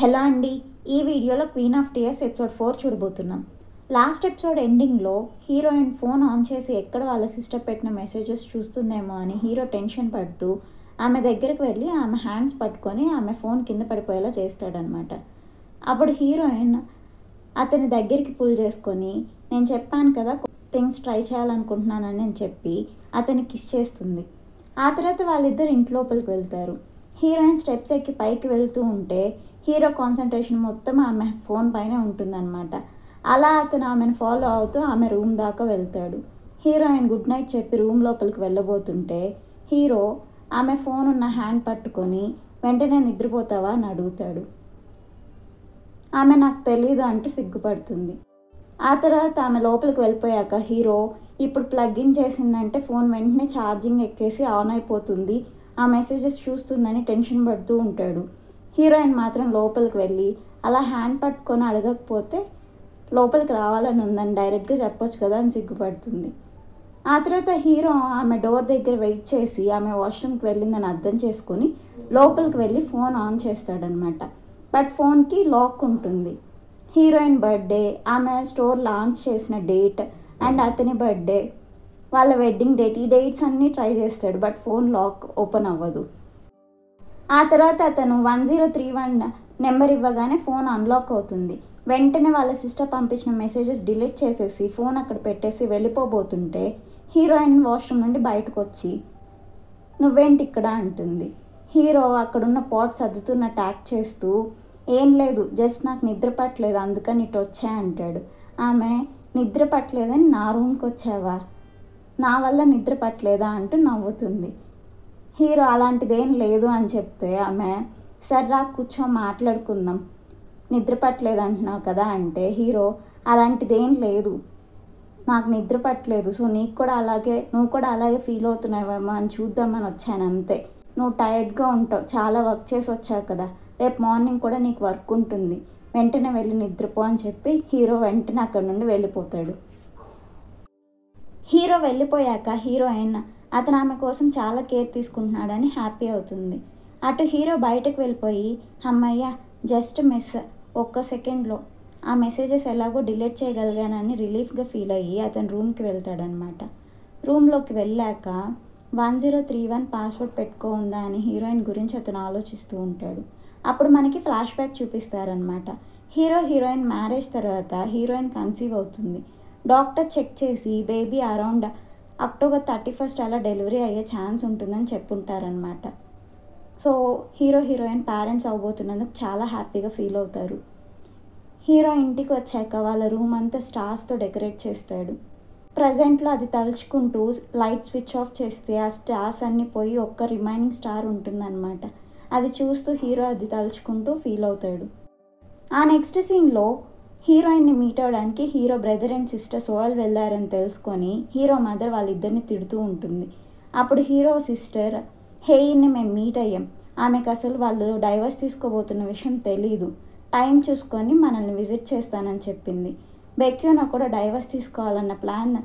Hello అండి. ఈ వీడియోలో క్వీన్ ఆఫ్ టీయర్స్ ఎపిసోడ్ 4 చూడబోతున్నాం. లాస్ట్ ఎపిసోడ్ ఎండింగ్లో హీరోయిన్ ఫోన్ ఆన్ చేసి ఎక్కడ వాళ్ళ సిస్టర్ పెట్టిన మెసేజెస్ చూస్తుందేమో అని హీరో టెన్షన్ పడుతూ ఆమె దగ్గరికి వెళ్ళి ఆమె హ్యాండ్స్ పట్టుకొని ఆమె ఫోన్ కింద పడిపోయేలా చేస్తాడనమాట. అప్పుడు హీరోయిన్ అతని దగ్గరికి పుల్ చేసుకొని నేను చెప్పాను కదా థింగ్స్ ట్రై చేయాలనుకుంటున్నానని చెప్పి అతనికి కిస్ చేస్తుంది. ఆ తర్వాత వాళ్ళిద్దరు ఇంటి లోపలికి వెళ్తారు. హీరోయిన్ స్టెప్స్ ఎక్కి పైకి వెళ్తూ ఉంటే హీరో కాన్సన్ట్రేషన్ మొత్తం ఆమె ఫోన్ పైనే ఉంటుందన్నమాట. అలా అతను ఆమెను ఫాలో అవుతూ ఆమె రూమ్ దాకా వెళ్తాడు. హీరోయిన్ గుడ్ నైట్ చెప్పి రూమ్ లోపలికి వెళ్ళబోతుంటే హీరో ఆమె ఫోన్ ఉన్న హ్యాండ్ పట్టుకొని వెంటనే నిద్రపోతావా అని అడుగుతాడు. ఆమె నాకు తెలీదు అంటూ సిగ్గుపడుతుంది. ఆ తర్వాత ఆమె లోపలికి వెళ్ళిపోయాక హీరో ఇప్పుడు ప్లగ్ ఇన్ చేసిందంటే ఫోన్ వెంటనే ఛార్జింగ్ ఎక్కేసి ఆన్ అయిపోతుంది, ఆ మెసేజెస్ చూస్తుందని టెన్షన్ పడుతూ ఉంటాడు. హీరోయిన్ మాత్రం లోపలికి వెళ్ళి అలా హ్యాండ్ పట్టుకొని అడగకపోతే లోపలికి రావాలని ఉందని డైరెక్ట్గా చెప్పొచ్చు కదా అని సిగ్గుపడుతుంది. ఆ తర్వాత హీరో ఆమె డోర్ దగ్గర వెయిట్ చేసి ఆమె వాష్రూమ్కి వెళ్ళిందని అర్థం చేసుకొని లోపలికి వెళ్ళి ఫోన్ ఆన్ చేస్తాడనమాట. బట్ ఫోన్కి లాక్ ఉంటుంది. హీరోయిన్ బర్త్డే, ఆమె స్టోర్ లాంచ్ చేసిన డేట్ అండ్ అతని బర్త్డే, వాళ్ళ వెడ్డింగ్ డేట్, ఈ డేట్స్ అన్నీ ట్రై చేస్తాడు. బట్ ఫోన్ లాక్ ఓపెన్ అవ్వదు. ఆ తర్వాత అతను 1031 నెంబర్ ఇవ్వగానే ఫోన్ అన్లాక్ అవుతుంది. వెంటనే వాళ్ళ సిస్టర్ పంపించిన మెసేజెస్ డిలీట్ చేసేసి ఫోన్ అక్కడ పెట్టేసి వెళ్ళిపోబోతుంటే హీరోయిన్ వాష్రూమ్ నుండి బయటకు వచ్చి నువ్వేంటి ఇక్కడ అంటుంది. హీరో అక్కడున్న పాట్ సర్దుతున్నట్టు యాక్ట్ చేస్తూ ఏం లేదు, జస్ట్ నాకు నిద్ర పట్టలేదు అందుకని ఇటు వచ్చా అంటాడు. ఆమె నిద్ర పట్టలేదని నా రూమ్కి వచ్చావా, నా వల్ల నిద్ర పట్టలేదా అంటూ నవ్వుతుంది. హీరో అలాంటిదేం లేదు అని చెప్తే ఆమె సర్రా కూర్చో మాట్లాడుకుందాం, నిద్ర పట్టలేదు అంటున్నావు కదా అంటే హీరో అలాంటిదేం లేదు, నాకు నిద్ర పట్టలేదు, సో నువ్వు కూడా అలాగే ఫీల్ అవుతున్నావేమో అని చూద్దామని వచ్చాను అంతే, నువ్వు టైర్డ్గా ఉంటావు, చాలా వర్క్ చేసి వచ్చావు కదా, రేపు మార్నింగ్ కూడా నీకు వర్క్ ఉంటుంది, వెంటనే వెళ్ళి నిద్రపో అని చెప్పి హీరో వెంటనే అక్కడ నుండి వెళ్ళిపోతాడు. హీరో వెళ్ళిపోయాక హీరోయిన్ అతను ఆమె కోసం చాలా కేర్ తీసుకుంటున్నాడని హ్యాపీ అవుతుంది. అటు హీరో బయటకు వెళ్ళిపోయి అమ్మయ్య జస్ట్ మిస్, ఒక్క సెకండ్లో ఆ మెసేజెస్ ఎలాగో డిలీట్ చేయగలిగానని రిలీఫ్గా ఫీల్ అయ్యి అతను రూమ్కి వెళ్తాడనమాట. రూమ్లోకి వెళ్ళాక 1031 పాస్వర్డ్ పెట్టుకోందా అని హీరోయిన్ గురించి అతను ఆలోచిస్తూ ఉంటాడు. అప్పుడు మనకి ఫ్లాష్ బ్యాక్ చూపిస్తారనమాట. హీరోయిన్ మ్యారేజ్ తర్వాత హీరోయిన్ కన్సీవ్ అవుతుంది. డాక్టర్ చెక్ చేసి బేబీ అరౌండ్ October 31 అలా డెలివరీ అయ్యే ఛాన్స్ ఉంటుందని చెప్పుంటారనమాట. సో హీరోయిన్ పేరెంట్స్ అవ్వబోతున్నందుకు చాలా హ్యాపీగా ఫీల్ అవుతారు. హీరో ఇంటికి వచ్చాక వాళ్ళ రూమ్ అంతా స్టార్స్తో డెకరేట్ చేస్తాడు. ప్రజెంట్లో అది తలుచుకుంటూ లైట్ స్విచ్ ఆఫ్ చేస్తే ఆ స్టార్స్ అన్నీ పోయి ఒక్క రిమైనింగ్ స్టార్ ఉంటుందన్నమాట. అది చూస్తూ హీరో అది తలుచుకుంటూ ఫీల్ అవుతాడు. ఆ నెక్స్ట్ సీన్లో హీరోయిన్ని మీట్ అవ్వడానికి హీరో బ్రదర్ అండ్ సిస్టర్ సోయల్ వెళ్ళారని తెలుసుకొని హీరో మదర్ వాళ్ళిద్దరిని తిడుతూ ఉంటుంది. అప్పుడు హీరో సిస్టర్ హేయిన్ని మేము మీట్ అయ్యాం, ఆమెకు అసలు వాళ్ళు డైవర్స్ తీసుకోబోతున్న విషయం తెలీదు, టైం చూసుకొని మనల్ని విజిట్ చేస్తానని చెప్పింది. బెక్యూనో కూడా డైవర్స్ తీసుకోవాలన్న ప్లాన్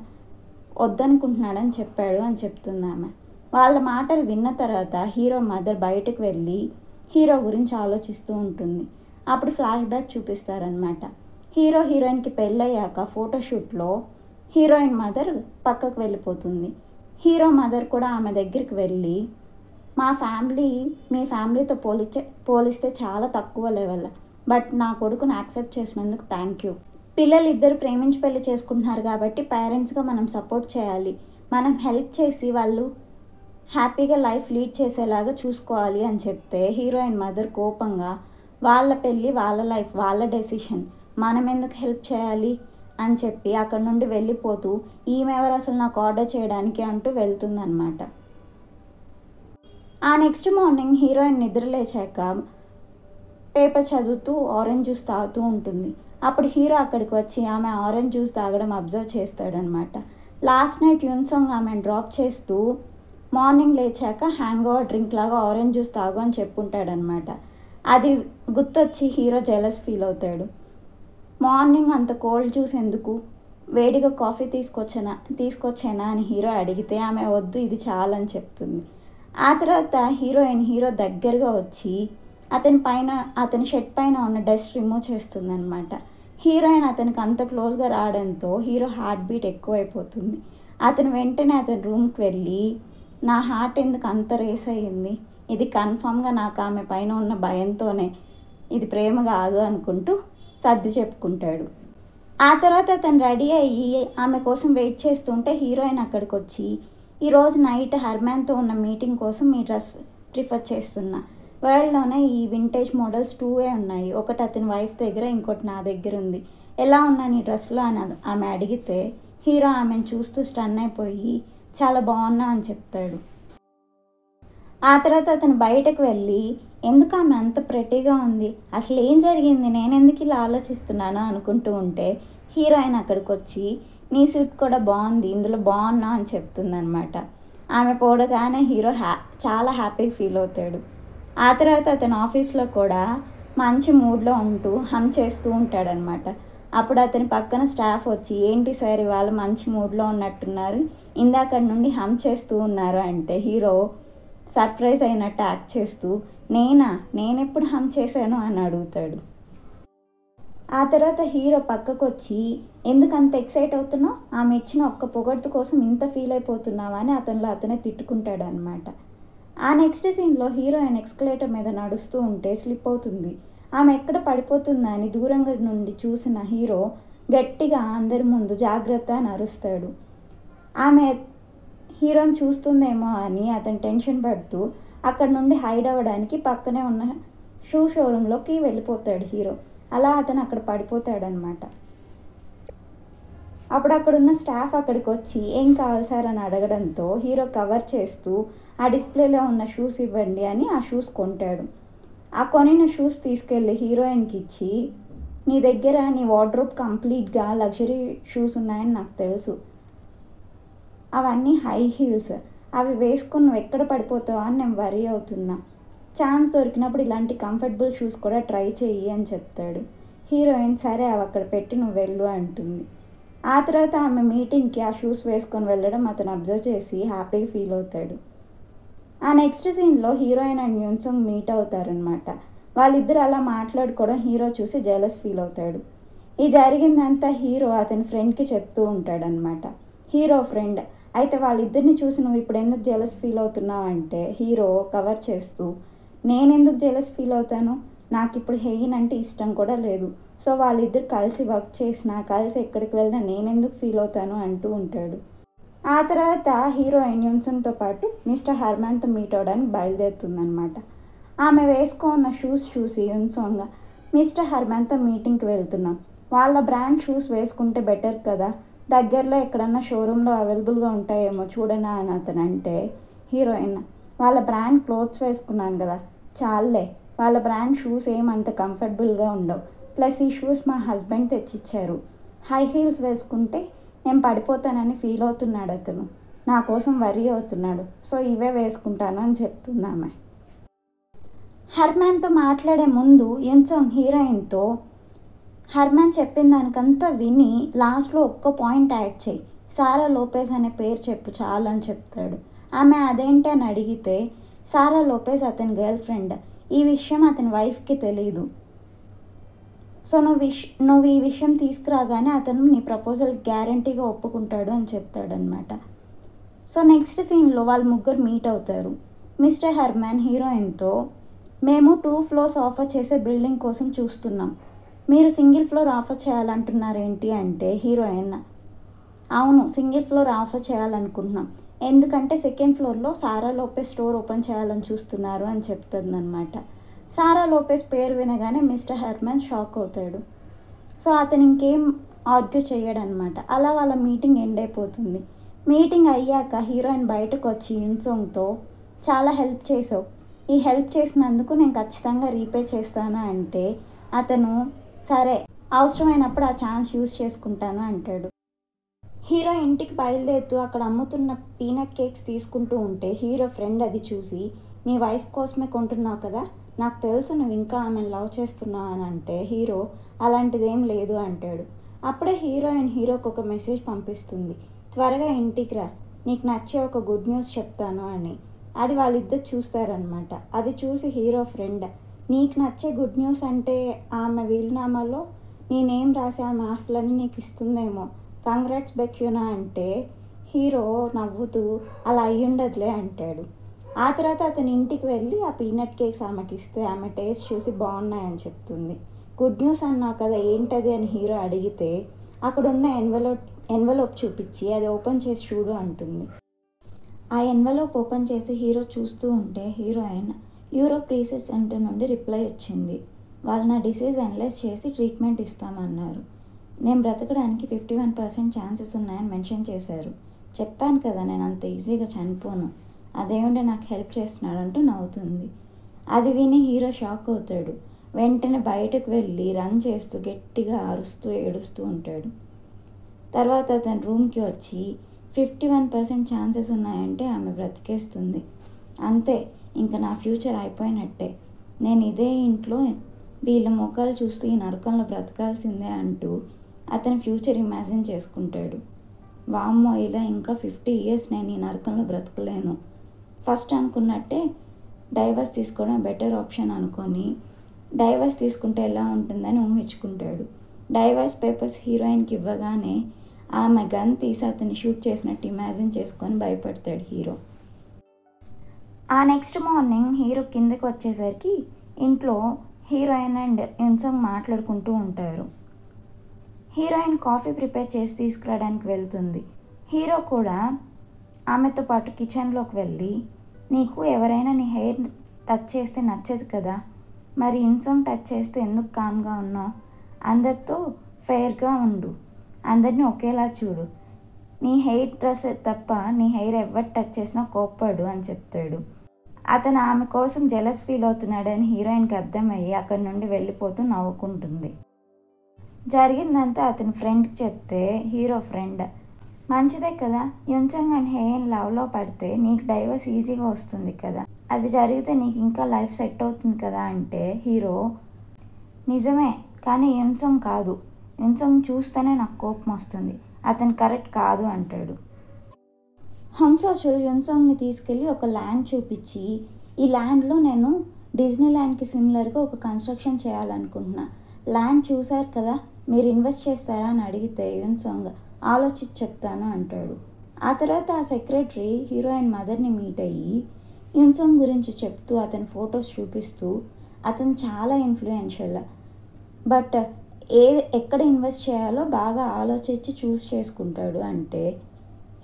వద్దనుకుంటున్నాడని చెప్పాడు అని చెప్తుంది ఆమె. వాళ్ళ మాటలు విన్న తర్వాత హీరో మదర్ బయటకు వెళ్ళి హీరో గురించి ఆలోచిస్తూ ఉంటుంది. అప్పుడు ఫ్లాష్ బ్యాక్ చూపిస్తారనమాట. హీరోయిన్కి పెళ్ళయ్యాక ఫోటోషూట్లో హీరోయిన్ మదర్ పక్కకు వెళ్ళిపోతుంది. హీరో మదర్ కూడా ఆమె దగ్గరికి వెళ్ళి మా ఫ్యామిలీ మీ ఫ్యామిలీతో పోలిస్తే చాలా తక్కువ లెవెల్, బట్ నా కొడుకుని యాక్సెప్ట్ చేసినందుకు థ్యాంక్ యూ, పిల్లలు ఇద్దరు ప్రేమించి పెళ్లి చేసుకుంటున్నారు కాబట్టి పేరెంట్స్గా మనం సపోర్ట్ చేయాలి, మనం హెల్ప్ చేసి వాళ్ళు హ్యాపీగా లైఫ్ లీడ్ చేసేలాగా చూసుకోవాలి అని చెప్తే హీరోయిన్ మదర్ కోపంగా వాళ్ళ పెళ్ళి వాళ్ళ లైఫ్ వాళ్ళ డెసిషన్, మనం ఎందుకు హెల్ప్ చేయాలి అని చెప్పి అక్కడ నుండి వెళ్ళిపోతూ ఈమె ఎవరు అసలు నాకు ఆర్డర్ చేయడానికి అంటూ వెళ్తుందన్నమాట. ఆ నెక్స్ట్ మార్నింగ్ హీరోయిన్ నిద్ర లేచాక పేపర్ చదువుతూ ఆరెంజ్ జ్యూస్ తాగుతూ ఉంటుంది. అప్పుడు హీరో అక్కడికి వచ్చి ఆమె ఆరెంజ్ జ్యూస్ తాగడం అబ్జర్వ్ చేస్తాడనమాట. లాస్ట్ నైట్ యున్సంగ్ ఆమెను డ్రాప్ చేస్తూ మార్నింగ్ లేచాక హ్యాంగ్ ఓవర్ డ్రింక్ లాగా ఆరెంజ్ జ్యూస్ తాగు అని చెప్పుంటాడనమాట. అది గుర్తొచ్చి హీరో జెలస్ ఫీల్ అవుతాడు. మార్నింగ్ అంత కోల్డ్ జ్యూస్ ఎందుకు, వేడిగా కాఫీ తీసుకొచ్చానా అని హీరో అడిగితే ఆమె వద్దు ఇది చాలని చెప్తుంది. ఆ తర్వాత హీరో దగ్గరగా వచ్చి అతని షర్ట్ పైన ఉన్న డస్ట్ రిమూవ్ చేస్తుందన్నమాట. హీరోయిన్ అతనికి అంత క్లోజ్గా రావడంతో హీరో హార్ట్ బీట్ ఎక్కువైపోతుంది. అతను వెంటనే అతని రూమ్కి వెళ్ళి, నా హార్ట్ ఎందుకు అంత రేస్ అయ్యింది, ఇది కన్ఫామ్గా నాకు ఆమె పైన ఉన్న భయంతోనే, ఇది ప్రేమ కాదు అనుకుంటూ సర్ది చెప్పుకుంటాడు. ఆ తర్వాత అతను రెడీ అయ్యి ఆమె కోసం వెయిట్ చేస్తుంటే హీరోయిన్ అక్కడికి వచ్చి, ఈరోజు నైట్ హర్మాన్తో ఉన్న మీటింగ్ కోసం మీ డ్రెస్ ప్రిఫర్ చేస్తున్నా, వరల్డ్లోనే ఈ వింటేజ్ మోడల్స్ 2 ఉన్నాయి, ఒకటి అతని వైఫ్ దగ్గర, ఇంకోటి నా దగ్గర ఉంది, ఎలా ఉన్నా నీ డ్రెస్లో అని ఆమె అడిగితే హీరో ఆమెను చూస్తూ స్టన్ అయిపోయి చాలా బాగున్నా అని చెప్తాడు. ఆ తర్వాత అతను బయటకు వెళ్ళి, ఎందుకు ఆమె అంత ప్రెటీగా ఉంది, అసలు ఏం జరిగింది, నేనెందుకు ఇలా ఆలోచిస్తున్నాను అనుకుంటూ ఉంటే హీరోయిన్ అక్కడికి వచ్చి, నీ సూట్ కూడా బాగుంది, ఇందులో బాగున్నా అని చెప్తుందనమాట. ఆమె పోడగానే హీరో చాలా హ్యాపీగా ఫీల్ అవుతాడు. ఆ తర్వాత అతను ఆఫీస్లో కూడా మంచి మూడ్లో ఉంటూ హమ్ చేస్తూ ఉంటాడనమాట. అప్పుడు అతని పక్కన స్టాఫ్ వచ్చి, ఏంటి సార్ ఇవాళ మంచి మూడ్లో ఉన్నట్టున్నారు, ఇందాక నుండి హమ్ చేస్తూ ఉన్నారు అంటే హీరో సర్ప్రైజ్ అయినట్టు యాక్ట్ చేస్తూ, నేనెప్పుడు హమ్ చేశాను అని అడుగుతాడు. ఆ తర్వాత హీరో పక్కకు వచ్చి, ఎందుకు అంత ఎక్సైట్ అవుతున్నావు, ఆమె ఇచ్చిన ఒక్క పొగడ్తు కోసం ఇంత ఫీల్ అయిపోతున్నావా అని అతనే తిట్టుకుంటాడు అనమాట. ఆ నెక్స్ట్ సీన్లో హీరోయిన్ ఎక్స్కలేటర్ మీద నడుస్తూ ఉంటే స్లిప్ అవుతుంది. ఆమె ఎక్కడ పడిపోతుందా అని దూరంగా నుండి చూసిన హీరో గట్టిగా అందరి ముందు జాగ్రత్త అని అరుస్తాడు. ఆమె హీరోని చూస్తుందేమో అని అతను టెన్షన్ పడుతూ అక్కడ నుండి హైడ్ అవ్వడానికి పక్కనే ఉన్న షూ షోరూంలోకి వెళ్ళిపోతాడు హీరో. అలా అతను అక్కడ పడిపోతాడనమాట. అప్పుడు అక్కడున్న స్టాఫ్ అక్కడికి వచ్చి, ఏం కావాలి సార్ అని అడగడంతో హీరో కవర్ చేస్తూ, ఆ డిస్ప్లేలో ఉన్న షూస్ ఇవ్వండి అని ఆ షూస్ కొంటాడు. ఆ కొనిన షూస్ తీసుకెళ్ళి హీరోయిన్కి ఇచ్చి, నీ దగ్గర నీ వార్డ్రోబ్ కంప్లీట్గా లగ్జరీ షూస్ ఉన్నాయని నాకు తెలుసు, అవన్నీ హై హీల్స్, అవి వేసుకొని నువ్వు ఎక్కడ పడిపోతావా అని నేను వరీ అవుతున్నా, ఛాన్స్ దొరికినప్పుడు ఇలాంటి కంఫర్టబుల్ షూస్ కూడా ట్రై చెయ్యి అని చెప్తాడు. హీరోయిన్ సరే అవి అక్కడ పెట్టి నువ్వు వెళ్ళు అంటుంది. ఆ తర్వాత ఆమె మీటింగ్కి ఆ షూస్ వేసుకొని వెళ్ళడం అతను అబ్జర్వ్ చేసి హ్యాపీగా ఫీల్ అవుతాడు. ఆ నెక్స్ట్ సీన్లో హీరోయిన్ అండ్ యూన్సంగ్ మీట్ అవుతారనమాట. వాళ్ళిద్దరు అలా మాట్లాడుకోవడం హీరో చూసి జెలస్ ఫీల్ అవుతాడు. ఈ జరిగిందంతా హీరో అతని ఫ్రెండ్కి చెప్తూ ఉంటాడనమాట. హీరో ఫ్రెండ్ అయితే వాళ్ళిద్దరిని చూసి నువ్వు ఇప్పుడు ఎందుకు జెలస్ ఫీల్ అవుతున్నావు అంటే హీరో కవర్ చేస్తూ, నేనెందుకు జెలస్ ఫీల్ అవుతాను, నాకు ఇప్పుడు హెయిన్ అంటే ఇష్టం కూడా లేదు, సో వాళ్ళిద్దరు కలిసి వర్క్ చేసినా కలిసి ఎక్కడికి వెళ్ళినా నేనెందుకు ఫీల్ అవుతాను అంటూ ఉంటాడు. ఆ తర్వాత హీరోయిన్ యూన్సంగ్తో పాటు మిస్టర్ హర్మాన్తో మీట్ అవ్వడానికి బయలుదేరుతుందనమాట. ఆమె వేసుకున్న షూస్ చూసి యూన్సంగ్, మిస్టర్ హర్మాన్తో మీటింగ్కి వెళ్తున్నాం, వాళ్ళ బ్రాండ్ షూస్ వేసుకుంటే బెటర్ కదా, దగ్గరలో ఎక్కడన్నా షోరూంలో అవైలబుల్గా ఉంటాయేమో చూడనా అని అతను అంటే హీరోయిన్, వాళ్ళ బ్రాండ్ క్లోత్స్ వేసుకున్నాను కదా చాలే, వాళ్ళ బ్రాండ్ షూస్ ఏమంత కంఫర్టబుల్గా ఉండవు, ప్లస్ ఈ షూస్ మా హస్బెండ్ తెచ్చిచ్చారు, హై హీల్స్ వేసుకుంటే నేను పడిపోతానని ఫీల్ అవుతున్నాడు అతను, నా కోసం వరీ అవుతున్నాడు, సో ఇవే వేసుకుంటాను అని చెప్తున్నామే. హర్మాన్తో మాట్లాడే ముందు యూన్సంగ్ హీరోయిన్తో, హర్మాన్ చెప్పిన దానికంతా విని లాస్ట్లో ఒక్క పాయింట్ యాడ్ చేయి, సారా లోపెజ్ అనే పేరు చెప్పు చాలు అని చెప్తాడు. ఆమె అదేంటి అని అడిగితే, సారా లోపెజ్ అతని గర్ల్ ఫ్రెండ్, ఈ విషయం అతని వైఫ్కి తెలీదు, సో నువ్వు ఈ విషయం తీసుకురాగానే అతను నీ ప్రపోజల్ గ్యారంటీగా ఒప్పుకుంటాడు అని చెప్తాడనమాట. సో నెక్స్ట్ సీన్లో వాళ్ళు ముగ్గురు మీట్ అవుతారు. మిస్టర్ హర్మాన్ హీరోయిన్తో, మేము 2 floors ఆఫర్ చేసే బిల్డింగ్ కోసం చూస్తున్నాం, మీరు సింగిల్ ఫ్లోర్ ఆఫర్ చేయాలంటున్నారేంటి అంటే హీరోయిన్, అవును సింగిల్ ఫ్లోర్ ఆఫర్ చేయాలనుకుంటున్నాం, ఎందుకంటే 2nd floorలో సారా లోపెజ్ స్టోర్ ఓపెన్ చేయాలని చూస్తున్నారు అని చెప్తుందనమాట. సారా లోపెజ్ పేరు వినగానే మిస్టర్ హర్మాన్ షాక్ అవుతాడు. సో అతను ఇంకేం ఆర్గ్యూ చేయడనమాట. అలా వాళ్ళ మీటింగ్ ఎండ్ అయిపోతుంది. మీటింగ్ అయ్యాక హీరోయిన్ బయటకు వచ్చి యూన్సంగ్తో, చాలా హెల్ప్ చేసావు, ఈ హెల్ప్ చేసినందుకు నేను ఖచ్చితంగా రీపే చేస్తాను అంటే అతను, సరే అవసరమైనప్పుడు ఆ ఛాన్స్ యూజ్ చేసుకుంటాను అంటాడు. హీరో ఇంటికి బయలుదేరుతూ అక్కడ అమ్ముతున్న పీనట్ కేక్స్ తీసుకుంటూ ఉంటే హీరో ఫ్రెండ్ అది చూసి, నీ వైఫ్ కోసమే కొంటున్నావు కదా, నాకు తెలుసు నువ్వు ఇంకా ఆమెను లవ్ చేస్తున్నావు అని అంటే హీరో, అలాంటిదేం లేదు అంటాడు. అప్పుడే హీరోయిన్ హీరోకి ఒక మెసేజ్ పంపిస్తుంది, త్వరగా ఇంటికి రా, నీకు నచ్చే ఒక గుడ్ న్యూస్ చెప్తాను అని. అది వాళ్ళిద్దరు చూస్తారనమాట. అది చూసి హీరో ఫ్రెండ్, నీకు నచ్చే గుడ్ న్యూస్ అంటే ఆమె వీలునామాలో నేనేం రాసి ఆమె ఆస్తులని నీకు ఇస్తుందేమో, కంగ్రాట్స్ బెక్యూనా అంటే హీరో నవ్వుతూ అలా అయ్యుండదులే అంటాడు. ఆ తర్వాత అతని ఇంటికి వెళ్ళి ఆ పీనట్ కేక్స్ ఆమెకి ఇస్తే ఆమె టేస్ట్ చూసి బాగున్నాయని చెప్తుంది. గుడ్ న్యూస్ అన్నావు కదా ఏంటది అని హీరో అడిగితే అక్కడున్న ఎన్వలోప్ చూపించి అది ఓపెన్ చేసి చూడు అంటుంది. ఆ ఎన్వలోప్ ఓపెన్ చేసి హీరో చూస్తూ ఉంటే హీరోయిన్ యూరోప్ రీసెర్చ్ సెంటర్ నుండి రిప్లై వచ్చింది. వాళ్ళు నా డిసీజ్ అనలైజ్ చేసి ట్రీట్మెంట్ ఇస్తామన్నారు. నేను బ్రతకడానికి 51% ఛాన్సెస్ ఉన్నాయని మెన్షన్ చేశారు. చెప్పాను కదా నేను అంత ఈజీగా చనిపోను, అదేమిటో నాకు హెల్ప్ చేస్తున్నాడు అంటూ నవ్వుతుంది. అది విని హీరో షాక్ అవుతాడు. వెంటనే బయటకు వెళ్ళి రన్ చేస్తూ గట్టిగా అరుస్తూ ఏడుస్తూ ఉంటాడు. తర్వాత అతని రూమ్కి వచ్చి 51% ఛాన్సెస్ ఉన్నాయంటే ఆమె బ్రతికేస్తుంది. అంతే, ఇంకా నా ఫ్యూచర్ అయిపోయినట్టే. నేను ఇదే ఇంట్లో వీళ్ళ ముఖాలు చూస్తూ ఈ నరకంలో బ్రతకాల్సిందే అంటూ అతని ఫ్యూచర్ ఇమాజిన్ చేసుకుంటాడు. వామ్మో, ఇలా ఇంకా 50 years నేను ఈ నరకంలో బ్రతకలేను. ఫస్ట్ అనుకున్నట్టే డైవర్స్ తీసుకోవడం బెటర్ ఆప్షన్ అనుకొని డైవర్స్ తీసుకుంటే ఎలా ఉంటుందని ఊహించుకుంటాడు. డైవర్స్ పేపర్స్ హీరోయిన్కి ఇవ్వగానే ఆమె గన్ తీసి అతన్ని షూట్ చేసినట్టు ఇమాజిన్ చేసుకొని భయపడతాడు హీరో. ఆ నెక్స్ట్ మార్నింగ్ హీరో కిందకి వచ్చేసరికి ఇంట్లో హీరోయిన్ అండ్ యున్సంగ్ మాట్లాడుకుంటూ ఉంటారు. హీరోయిన్ కాఫీ ప్రిపేర్ చేసి తీసుకురావడానికి వెళ్తుంది. హీరో కూడా ఆమెతో పాటు కిచెన్లోకి వెళ్ళి, నీకు ఎవరైనా నీ హెయిర్ టచ్ చేస్తే నచ్చదు కదా, మరి యున్సంగ్ టచ్ చేస్తే ఎందుకు కామ్గా ఉన్నావు, అందరితో ఫెయిర్గా ఉండు, అందరినీ ఒకేలా చూడు, నీ హెయిర్ డ్రెస్ తప్ప నీ హెయిర్ ఎవరు టచ్ చేసినా కోప్పడు అని చెప్తాడు. అతను ఆమె కోసం జెలస్ ఫీల్ అవుతున్నాడని హీరోయిన్కి అర్థమయ్యి అక్కడి నుండి వెళ్ళిపోతూ నవ్వుకుంటుంది. జరిగిందంతా అతని ఫ్రెండ్కి చెప్తే హీరో ఫ్రెండ్, మంచిదే కదా, యున్సంగ్ అండ్ హేయన్ లవ్లో పడితే నీకు డైవర్స్ ఈజీగా వస్తుంది కదా, అది జరిగితే నీకు ఇంకా లైఫ్ సెట్ అవుతుంది కదా అంటే హీరో, నిజమే కానీ యున్సంగ్ కాదు, యున్సంగ్ చూస్తేనే నాకు కోపం వస్తుంది, అతను కరెక్ట్ కాదు అంటాడు. హంగ్సోచుల్ యున్సంగ్ని తీసుకెళ్ళి ఒక ల్యాండ్ చూపించి, ఈ ల్యాండ్లో నేను డిజ్నీ ల్యాండ్కి సిమిలర్గా ఒక కన్స్ట్రక్షన్ చేయాలనుకుంటున్నా, ల్యాండ్ చూశారు కదా, మీరు ఇన్వెస్ట్ చేస్తారా అని అడిగితే యున్సంగ్ ఆలోచించి చెప్తాను అంటాడు. ఆ తర్వాత ఆ సెక్రటరీ హీరోయిన్ మదర్ని మీట్ అయ్యి యున్సంగ్ గురించి చెప్తూ అతని ఫొటోస్ చూపిస్తూ, అతను చాలా ఇన్ఫ్లుయెన్షియల్, బట్ ఎక్కడ ఇన్వెస్ట్ చేయాలో బాగా ఆలోచించి చూస్ చేసుకుంటాడు అంటే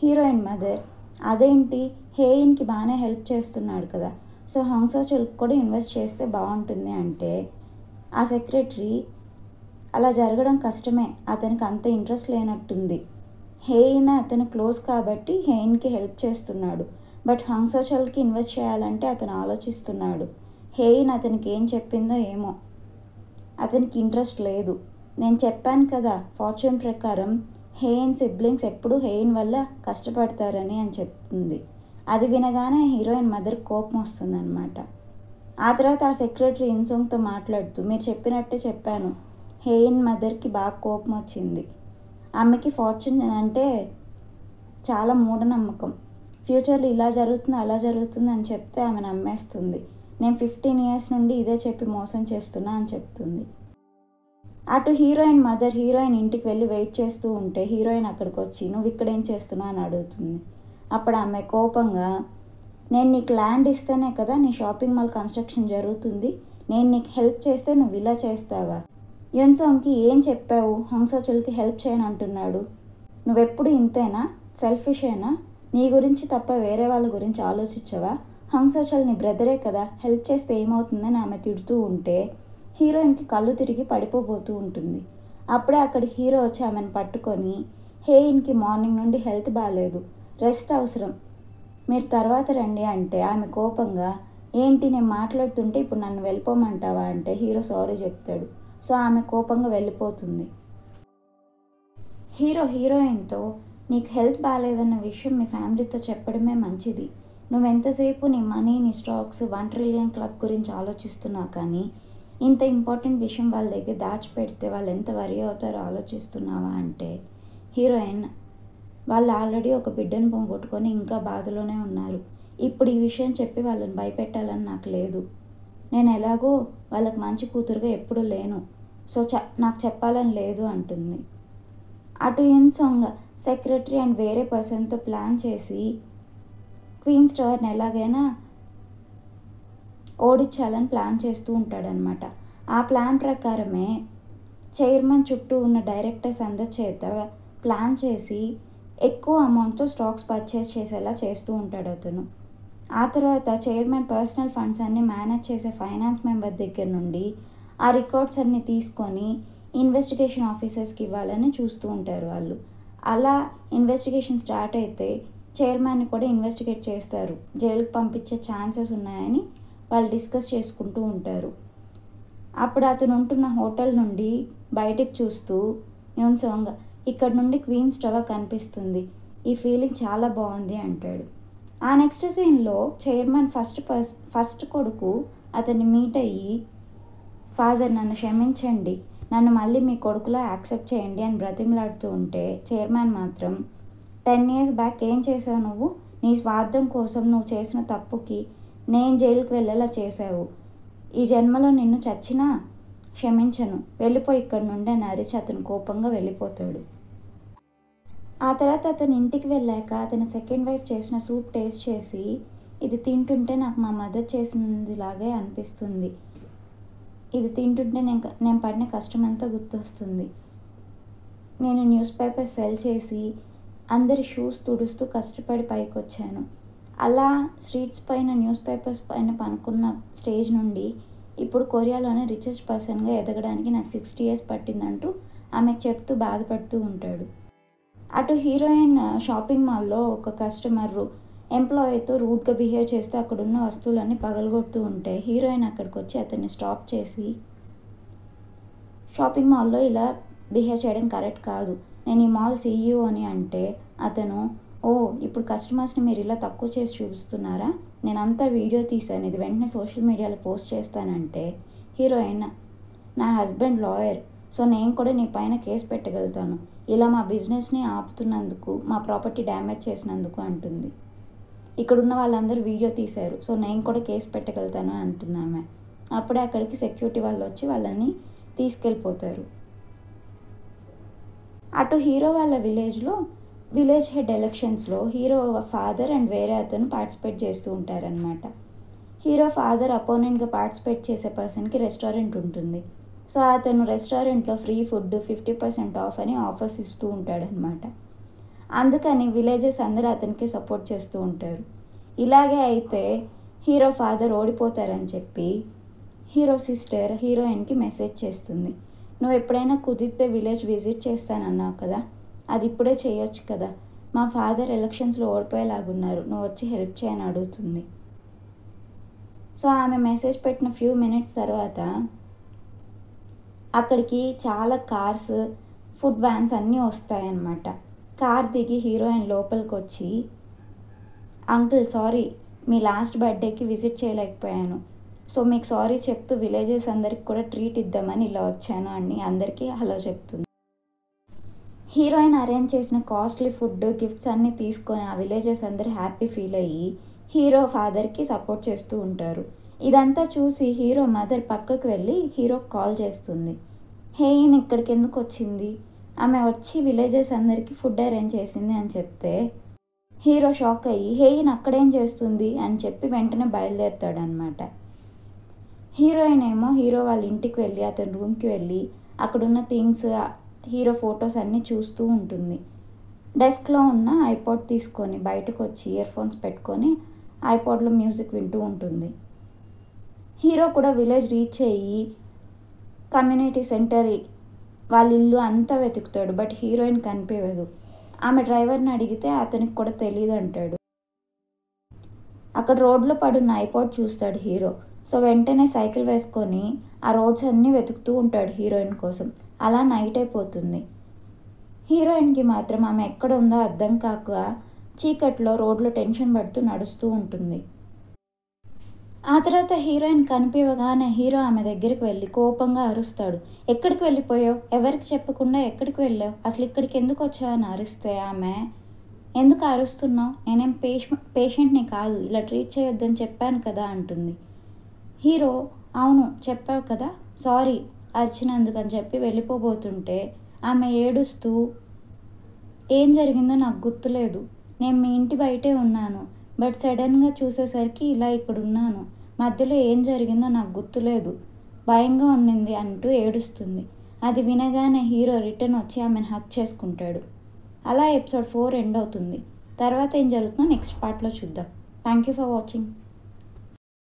హీరోయిన్ మదర్, అదేంటి హేయిన్కి బాగానే హెల్ప్ చేస్తున్నాడు కదా, సో హంగ్సోచుల్కి కూడా ఇన్వెస్ట్ చేస్తే బాగుంటుంది అంటే ఆ సెక్రటరీ, అలా జరగడం కష్టమే, అతనికి అంత ఇంట్రెస్ట్ లేనట్టుంది, హేయిన్ అతను క్లోజ్ కాబట్టి హేయిన్కి హెల్ప్ చేస్తున్నాడు, బట్ హంగ్సోచుల్కి ఇన్వెస్ట్ చేయాలంటే అతను ఆలోచిస్తున్నాడు, హేయిన్ అతనికి ఏం చెప్పిందో ఏమో, అతనికి ఇంట్రెస్ట్ లేదు, నేను చెప్పాను కదా ఫార్చ్యూన్ ప్రకారం హేయిన్ సిబ్లింగ్స్ ఎప్పుడూ హేయిన్ వల్ల కష్టపడతారని అని చెప్తుంది. అది వినగానే హీరోయిన్ మదర్ కోపం వస్తుందన్నమాట. ఆ తర్వాత ఆ సెక్రటరీ యున్సంగ్తో మాట్లాడుతూ, మీరు చెప్పినట్టే చెప్పాను, హేయిన్ మదర్కి బాగా కోపం వచ్చింది, ఆమెకి ఫార్చ్యూన్ అంటే చాలా మూఢనమ్మకం, ఫ్యూచర్లో ఇలా జరుగుతుంది అలా జరుగుతుంది అని చెప్తే ఆమె నమ్మేస్తుంది, నేను 15 years నుండి ఇదే చెప్పి మోసం చేస్తున్నా అని చెప్తుంది. అటు హీరోయిన్ మదర్ హీరోయిన్ ఇంటికి వెళ్ళి వెయిట్ చేస్తూ ఉంటే హీరోయిన్ అక్కడికి వచ్చి, నువ్వు ఇక్కడ ఏం చేస్తున్నావు అని అడుగుతుంది. అప్పుడు ఆమె కోపంగా, నేను నీకు ల్యాండ్ ఇస్తేనే కదా నీ షాపింగ్ మాల్ కన్స్ట్రక్షన్ జరుగుతుంది, నేను నీకు హెల్ప్ చేస్తే నువ్వు ఇలా చేస్తావా, యున్సంగ్కి ఏం చెప్పావు, హంగ్సోచుల్కి హెల్ప్ చేయను అంటున్నాడు, నువ్వెప్పుడు ఇంతేనా, సెల్ఫిషేనా, నీ గురించి తప్ప వేరే వాళ్ళ గురించి ఆలోచించవా, హంగ్సోచుల్ నీ బ్రదరే కదా, హెల్ప్ చేస్తే ఏమవుతుందని ఆమె తిడుతూ ఉంటే హీరోయిన్కి కళ్ళు తిరిగి పడిపోతూ ఉంటుంది. అప్పుడే అక్కడ హీరో వచ్చి ఆమెను పట్టుకొని, హేయిన్కి మార్నింగ్ నుండి హెల్త్ బాగాలేదు, రెస్ట్ అవసరం, మీరు తర్వాత రండి అంటే ఆమె కోపంగా, ఏంటి నేను మాట్లాడుతుంటే ఇప్పుడు నన్ను వెళ్ళిపోమంటావా అంటే హీరో సారీ చెప్తాడు. సో ఆమె కోపంగా వెళ్ళిపోతుంది. హీరోయిన్తో, నీకు హెల్త్ బాగాలేదన్న విషయం మీ ఫ్యామిలీతో చెప్పడమే మంచిది, నువ్వెంతసేపు నీ మనీ, నీ స్టాక్స్, 1 trillion క్లబ్ గురించి ఆలోచిస్తున్నావు, కానీ ఇంత ఇంపార్టెంట్ విషయం వాళ్ళ దగ్గర దాచిపెడితే వాళ్ళు ఎంత వరి అవుతారో ఆలోచిస్తున్నావా అంటే హీరోయిన్, వాళ్ళు ఆల్రెడీ ఒక బిడ్డను పోగొట్టుకొని ఇంకా బాధలోనే ఉన్నారు, ఇప్పుడు ఈ విషయం చెప్పి వాళ్ళని భయపెట్టాలని నాకు లేదు, నేను ఎలాగో వాళ్ళకి మంచి కూతురుగా ఎప్పుడూ లేను, సో నాకు చెప్పాలని లేదు అంటుంది. అటు యున్సాంగ్ సెక్రటరీ అండ్ వేరే పర్సన్తో ప్లాన్ చేసి క్వీన్స్ టవర్ని ఎలాగైనా ఓడించాలని ప్లాన్ చేస్తూ ఉంటాడనమాట. ఆ ప్లాన్ ప్రకారమే చైర్మన్ చుట్టూ ఉన్న డైరెక్టర్స్ అందరి చేత ప్లాన్ చేసి ఎక్కువ అమౌంట్తో స్టాక్స్ పర్చేస్ చేసేలా చేస్తూ ఉంటాడు అతను. ఆ తర్వాత చైర్మన్ పర్సనల్ ఫండ్స్ అన్నీ మేనేజ్ చేసే ఫైనాన్స్ మెంబర్ దగ్గర నుండి ఆ రికార్డ్స్ అన్నీ తీసుకొని ఇన్వెస్టిగేషన్ ఆఫీసర్స్కి ఇవ్వాలని చూస్తూ ఉంటారు వాళ్ళు. అలా ఇన్వెస్టిగేషన్ స్టార్ట్ అయితే చైర్మన్ని కూడా ఇన్వెస్టిగేట్ చేస్తారు, జైలుకి పంపించే ఛాన్సెస్ ఉన్నాయని వాళ్ళు డిస్కస్ చేసుకుంటూ ఉంటారు. అప్పుడు అతను ఉంటున్న హోటల్ నుండి బయటికి చూస్తూ యున్సాంగ్, ఇక్కడ నుండి క్వీన్స్ టవర్ కనిపిస్తుంది, ఈ ఫీలింగ్ చాలా బాగుంది అంటాడు. ఆ నెక్స్ట్ సీన్లో చైర్మన్ ఫస్ట్ కొడుకు అతన్ని మీట్ అయ్యి, ఫాదర్ నన్ను క్షమించండి, నన్ను మళ్ళీ మీ కొడుకులా యాక్సెప్ట్ చేయండి అని బ్రతిమలాడుతూ ఉంటే చైర్మన్ మాత్రం 10 years బ్యాక్ ఏం చేసావు నువ్వు, నీ స్వార్థం కోసం నువ్వు చేసిన తప్పుకి నేను జైలుకి వెళ్ళేలా చేశావు, ఈ జన్మలో నిన్ను చచ్చినా క్షమించను, వెళ్ళిపోయి ఇక్కడి నుండి అని అరిచి అతను కోపంగా వెళ్ళిపోతాడు. ఆ తర్వాత అతను ఇంటికి వెళ్ళాక అతని సెకండ్ వైఫ్ చేసిన సూప్ టేస్ట్ చేసి, ఇది తింటుంటే నాకు మా మదర్ చేసినదిలాగే అనిపిస్తుంది, ఇది తింటుంటే నేను పడిన కష్టమంతా గుర్తొస్తుంది, నేను న్యూస్ పేపర్ సెల్ చేసి అందరి షూస్ తుడుస్తూ కష్టపడి పైకి వచ్చాను, అలా స్ట్రీట్స్ పైన న్యూస్ పేపర్స్ పైన పనుకున్న స్టేజ్ నుండి ఇప్పుడు కొరియాలోనే రిచెస్ట్ పర్సన్గా ఎదగడానికి నాకు 60 years పట్టిందంటూ ఆమెకు చెప్తూ బాధపడుతూ ఉంటాడు. అటు హీరోయిన్ షాపింగ్ మాల్లో ఒక కస్టమర్ ఎంప్లాయీతో రూడ్గా బిహేవ్ చేస్తూ అక్కడున్న వస్తువులన్నీ పగలగొడుతూ ఉంటే హీరోయిన్ అక్కడికి వచ్చి అతన్ని స్టాప్ చేసి, షాపింగ్ మాల్లో ఇలా బిహేవ్ చేయడం కరెక్ట్ కాదు, నేను ఈ మాల్ CEO అని అంటే అతను, ఓ ఇప్పుడు కస్టమర్స్ని మీరు ఇలా తక్కువ చేసి చూపిస్తున్నారా, నేను అంతా వీడియో తీశాను, ఇది వెంటనే సోషల్ మీడియాలో పోస్ట్ చేస్తానంటే హీరోయిన్, నా హస్బెండ్ లాయర్, సో నేను కూడా నీ పైన కేసు పెట్టగలుగుతాను, ఇలా మా బిజినెస్ని ఆపుతున్నందుకు, మా ప్రాపర్టీ డ్యామేజ్ చేసినందుకు అంటుంది. ఇక్కడున్న వాళ్ళందరూ వీడియో తీశారు, సో నేను కూడా కేసు పెట్టగలుగుతాను అంటుంది ఆమె. అప్పుడే అక్కడికి సెక్యూరిటీ వాళ్ళు వచ్చి వాళ్ళని తీసుకెళ్ళిపోతారు. అటు హీరో వాళ్ళ విలేజ్ హెడ్ ఎలక్షన్స్లో హీరో ఫాదర్ అండ్ వేరే అతను పార్టిసిపేట్ చేస్తూ ఉంటారనమాట. హీరో ఫాదర్ అపోనెంట్గా పార్టిసిపేట్ చేసే పర్సన్కి రెస్టారెంట్ ఉంటుంది, సో అతను రెస్టారెంట్లో ఫ్రీ ఫుడ్ 50% ఆఫ్ అని ఆఫర్స్ ఇస్తూ ఉంటాడనమాట. అందుకని విలేజెస్ అందరూ అతనికి సపోర్ట్ చేస్తూ ఉంటారు. ఇలాగే అయితే హీరో ఫాదర్ ఓడిపోతారని చెప్పి హీరో సిస్టర్ హీరోయిన్కి మెసేజ్ చేస్తుంది, నువ్వు ఎప్పుడైనా కుదిరితే విలేజ్ విజిట్ చేస్తానన్నావు కదా, అది ఇప్పుడే చేయొచ్చు కదా, మా ఫాదర్ ఎలక్షన్స్లో ఓడిపోయేలాగున్నారు, నువ్వు వచ్చి హెల్ప్ చేయని అడుగుతుంది. సో ఆమె మెసేజ్ పెట్టిన ఫ్యూ మినిట్స్ తర్వాత అక్కడికి చాలా కార్స్, ఫుడ్ వ్యాన్స్ అన్నీ వస్తాయన్నమాట. కార్ దిగి హీరోయిన్ లోపలికి వచ్చి, అంకుల్ సారీ, మీ లాస్ట్ బర్త్డేకి విజిట్ చేయలేకపోయాను, సో మీకు సారీ చెప్తూ విలేజెస్ అందరికి కూడా ట్రీట్ ఇద్దామని ఇలా వచ్చాను అని అందరికీ హలో చెప్తుంది. హీరోయిన్ అరేంజ్ చేసిన కాస్ట్లీ ఫుడ్, గిఫ్ట్స్ అన్నీ తీసుకొని ఆ విలేజెస్ అందరూ హ్యాపీ ఫీల్ అయ్యి హీరో ఫాదర్కి సపోర్ట్ చేస్తూ ఉంటారు. ఇదంతా చూసి హీరో మదర్ పక్కకు వెళ్ళి హీరోకి కాల్ చేస్తుంది, హేయిన్ ఇక్కడికి ఎందుకు వచ్చింది, ఆమె వచ్చి విలేజెస్ అందరికీ ఫుడ్ అరేంజ్ చేసింది అని చెప్తే హీరో షాక్ అయ్యి హేయిన్ అక్కడేం చేస్తుంది అని చెప్పి వెంటనే బయలుదేరుతాడనమాట. హీరోయిన్ ఏమో హీరో వాళ్ళ ఇంటికి వెళ్ళి అతని రూమ్కి వెళ్ళి అక్కడున్న థింగ్స్, హీరో ఫొటోస్ అన్నీ చూస్తూ ఉంటుంది. డెస్క్లో ఉన్న ఐపాడ్ తీసుకొని బయటకు వచ్చి ఇయర్ ఫోన్స్ పెట్టుకొని ఐపాడ్లో మ్యూజిక్ వింటూ ఉంటుంది. హీరో కూడా విలేజ్ రీచ్ అయ్యి కమ్యూనిటీ సెంటర్, వాళ్ళ ఇల్లు అంతా వెతుకుతాడు, బట్ హీరోయిన్ కనిపించదు. ఆమె డ్రైవర్ని అడిగితే అతనికి కూడా తెలియదు అంటాడు. అక్కడ రోడ్లో పడున్న ఐపాడ్ చూస్తాడు హీరో, సో వెంటనే సైకిల్ వేసుకొని ఆ రోడ్స్ అన్నీ వెతుకుతూ ఉంటాడు హీరోయిన్ కోసం. అలా నైట్ అయిపోతుంది. హీరోయిన్కి మాత్రం ఆమె ఎక్కడ ఉందో అర్థం కాక చీకట్లో రోడ్లో టెన్షన్ పడుతూ నడుస్తూ ఉంటుంది. ఆ తర్వాత హీరోయిన్ కనిపించగానే హీరో ఆమె దగ్గరికి వెళ్ళి కోపంగా అరుస్తాడు, ఎక్కడికి వెళ్ళిపోయావు, ఎవరికి చెప్పకుండా ఎక్కడికి వెళ్ళావు, అసలు ఇక్కడికి ఎందుకు వచ్చావు అని అరిస్తే ఆమె, ఎందుకు అరుస్తున్నావు, నేనేం పేషెంట్ని కాదు, ఇలా ట్రీట్ చేయొద్దని చెప్పాను కదా అంటుంది. హీరో అవును చెప్పావు కదా సారీ అరిచినందుకని చెప్పి వెళ్ళిపోబోతుంటే ఆమె ఏడుస్తూ ఏం జరిగిందో నాకు గుర్తులేదు, నేను మీ ఇంటి బయటే ఉన్నాను, బట్ సడన్గా చూసేసరికి ఇలా ఇక్కడ ఉన్నాను, మధ్యలో ఏం జరిగిందో నాకు గుర్తులేదు, భయంగా ఉండింది అంటూ ఏడుస్తుంది. అది వినగానే హీరో రిటర్న్ వచ్చి ఆమెను హక్ చేసుకుంటాడు. అలా ఎపిసోడ్ 4 ఎండ్ అవుతుంది. తర్వాత ఏం జరుగుతుందో నెక్స్ట్ పార్ట్లో చూద్దాం. Thank you for watching.